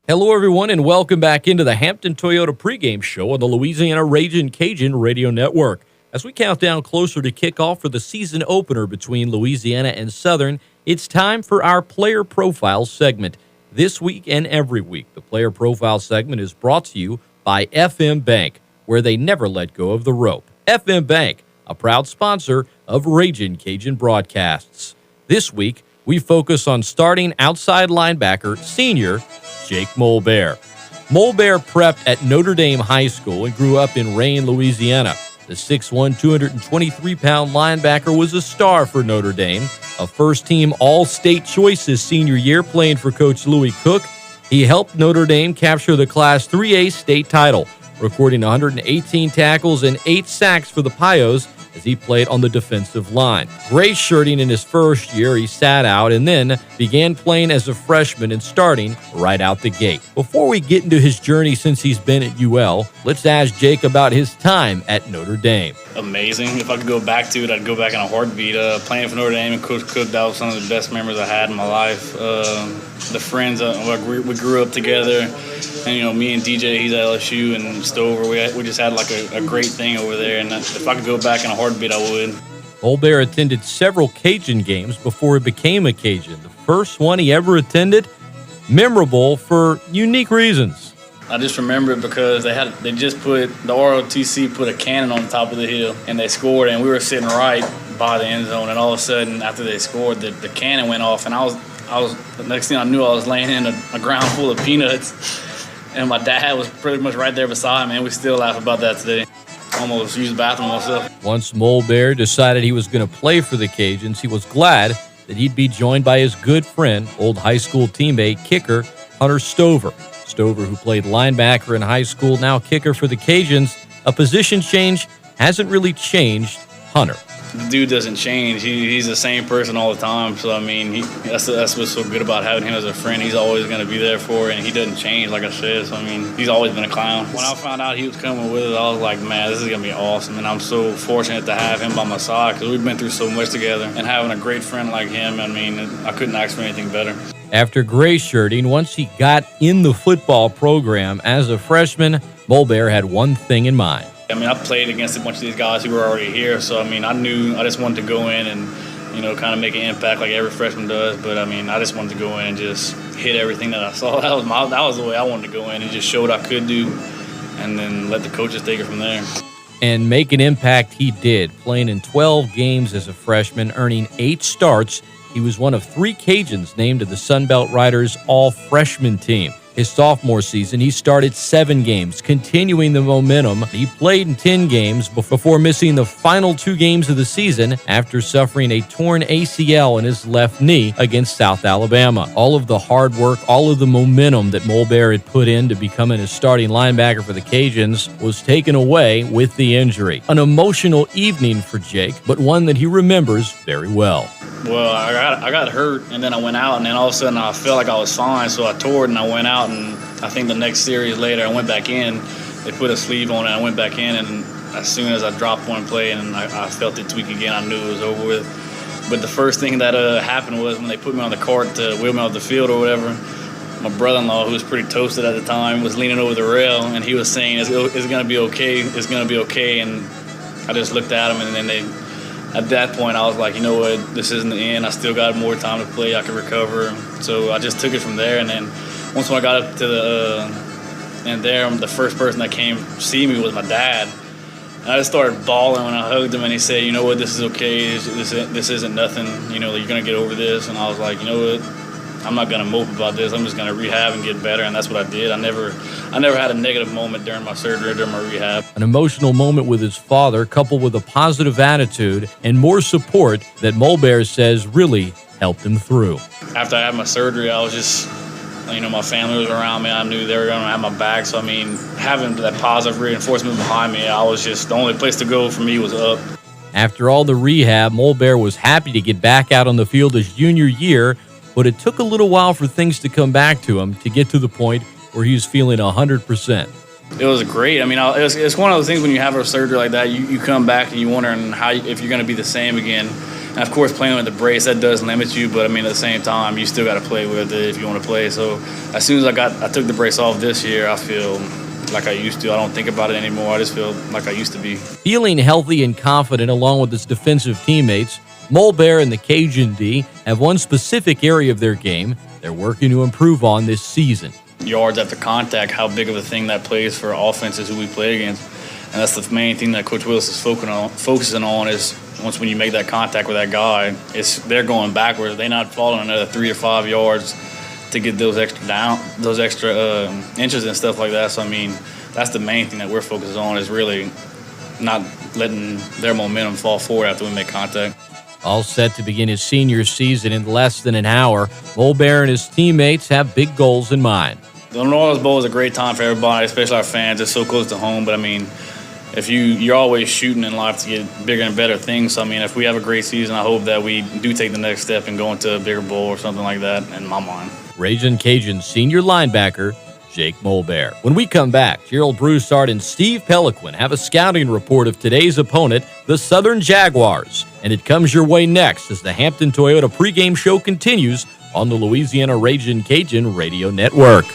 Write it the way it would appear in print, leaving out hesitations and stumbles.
Hello, everyone, and welcome back into the Hampton Toyota pregame show on the Louisiana Ragin Cajun Radio Network. As we count down closer to kickoff for the season opener between Louisiana and Southern, it's time for our Player Profile segment. This week and every week, the Player Profile segment is brought to you by FM Bank, where they never let go of the rope. FM Bank, a proud sponsor of Ragin Cajun broadcasts. This week, we focus on starting outside linebacker senior Jake Molbert. Molbert prepped at Notre Dame High School and grew up in Ragin, Louisiana. The 6'1", 223-pound linebacker was a star for Notre Dame, a first-team All-State choice his senior year playing for Coach Louis Cook. He helped Notre Dame capture the Class 3A state title, recording 118 tackles and 8 sacks for the Pios as he played on the defensive line. Gray shirting in his first year, he sat out and then began playing as a freshman and starting right out the gate. Before we get into his journey since he's been at UL, let's ask Jake about his time at Notre Dame. Amazing. If I could go back to it, I'd go back in a heartbeat. Playing for Notre Dame and Coach Cook, that was some of the best memories I had in my life. The friends, we grew up together. And, me and DJ, he's at LSU, and Stover, we just had like a great thing over there. And if I could go back in a heartbeat, I would. Molbert attended several Cajun games before he became a Cajun. The first one he ever attended, memorable for unique reasons. I just remember it because they just put the ROTC put a cannon on top of the hill, and they scored, and we were sitting right by the end zone, and all of a sudden after they scored, the cannon went off, and I was the next thing I knew, I was laying in a ground full of peanuts, and my dad was pretty much right there beside me, and we still laugh about that today. Almost used the bathroom myself. Once Molbert decided he was going to play for the Cajuns, he was glad that he'd be joined by his good friend, old high school teammate, kicker Hunter Stover. Stover, who played linebacker in high school, now kicker for the Cajuns. A position change hasn't really changed Hunter. The dude doesn't change. He's the same person all the time. So, that's what's so good about having him as a friend. He's always going to be there for it, and he doesn't change, like I said. So, he's always been a clown. When I found out he was coming with us, I was like, man, this is going to be awesome. And I'm so fortunate to have him by my side because we've been through so much together. And having a great friend like him, I couldn't ask for anything better. After gray shirting, once he got in the football program as a freshman, Molbert had one thing in mind. I played against a bunch of these guys who were already here, so, I knew I just wanted to go in and, kind of make an impact like every freshman does. But, I just wanted to go in and just hit everything that I saw. That was the way I wanted to go in and just show what I could do and then let the coaches take it from there. And make an impact he did, playing in 12 games as a freshman, earning 8 starts. He was one of 3 Cajuns named to the Sunbelt Riders all-freshman team. His sophomore season, he started 7 games, continuing the momentum. He played in 10 games before missing the final 2 games of the season after suffering a torn ACL in his left knee against South Alabama. All of the hard work, all of the momentum that Molbert had put into becoming a starting linebacker for the Cajuns was taken away with the injury. An emotional evening for Jake, but one that he remembers very well. Well, I got hurt, and then I went out, and then all of a sudden I felt like I was fine, so I tore it, and I went out, and I think the next series later I went back in. They put a sleeve on it, I went back in, and as soon as I dropped one play and I felt it tweak again, I knew it was over with. But the first thing that happened was when they put me on the cart to wheel me off the field or whatever, my brother-in-law, who was pretty toasted at the time, was leaning over the rail, and he was saying, it's going to be okay, it's going to be okay, and I just looked at him, and then at that point, I was like, you know what, this isn't the end. I still got more time to play. I can recover. So I just took it from there. And then once when I got up to the first person that came to see me was my dad. And I just started bawling when I hugged him, and he said, you know what, this is okay. This isn't nothing. You're going to get over this. And I was like, you know what, I'm not going to mope about this. I'm just going to rehab and get better. And that's what I did. I never had a negative moment during my surgery, during my rehab. An emotional moment with his father, coupled with a positive attitude and more support that Molbert says really helped him through. After I had my surgery, I was just, my family was around me. I knew they were going to have my back. So, having that positive reinforcement behind me, I was just, the only place to go for me was up. After all the rehab, Molbert was happy to get back out on the field his junior year, but it took a little while for things to come back to him to get to the point where he was feeling 100%. It was great. It's one of those things when you have a surgery like that, you come back and you're wondering if you're going to be the same again. And of course, playing with the brace, that does limit you, but I mean, at the same time, you still got to play with it if you want to play. So as soon as I took the brace off this year, I feel like I used to. I don't think about it anymore. I just feel like I used to be. Feeling healthy and confident along with his defensive teammates, Molbert and the Cajun D have one specific area of their game they're working to improve on this season. Yards after contact, how big of a thing that plays for offenses who we play against. And that's the main thing that Coach Willis is focusing on is when you make that contact with that guy, they're going backwards. They're not falling another 3 or 5 yards to get those extra inches and stuff like that. So, I mean, that's the main thing that we're focused on is really not letting their momentum fall forward after we make contact. All set to begin his senior season in less than an hour, Molbert and his teammates have big goals in mind. The New Orleans Bowl is a great time for everybody, especially our fans. It's so close to home, but I mean, if you're always shooting in life to get bigger and better things. So, I mean, if we have a great season, I hope that we do take the next step and go into a bigger bowl or something like that, in my mind. Ragin Cajuns senior linebacker Jake Molbert. When we come back, Gerald Broussard and Steve Peliquin have a scouting report of today's opponent, the Southern Jaguars. And it comes your way next as the Hampton Toyota pregame show continues on the Louisiana Ragin Cajun Radio Network.